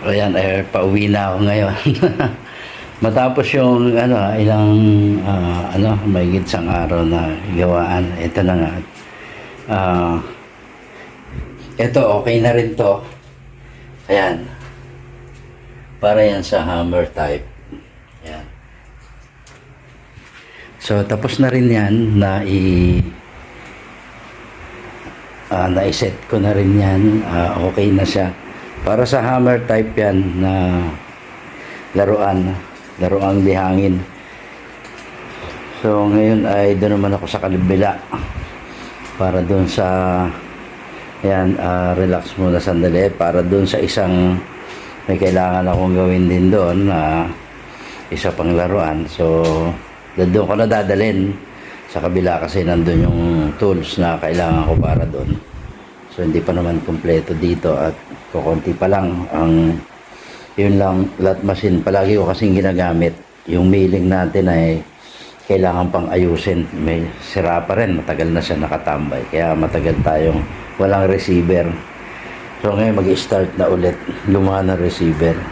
Ayan, pauwi na ako ngayon. Matapos yung ilang mahigit isang araw na gawaan. Ito na nga. Ito okay na rin to. Ayan. Para yan sa hammer type. Ayan. So tapos na rin yan na na-set ko na rin yan. Okay na siya. Para sa hammer type yan na laruang lihangin. So ngayon ay doon naman ako sa kabila para doon sa relax muna sandali para doon sa isang may kailangan akong gawin din doon na isa pang laruan. So doon ko na dadalhin sa kabila kasi nandun yung tools na kailangan ko para doon. So hindi pa naman kumpleto dito at kukunti pa lang ang yun lang, lot machine palagi ko kasing ginagamit. Yung milling natin ay kailangan pang ayusin, may sira pa rin, matagal na siya nakatambay kaya matagal tayong walang receiver. So ngayon mag-start na ulit gumawa ng receiver.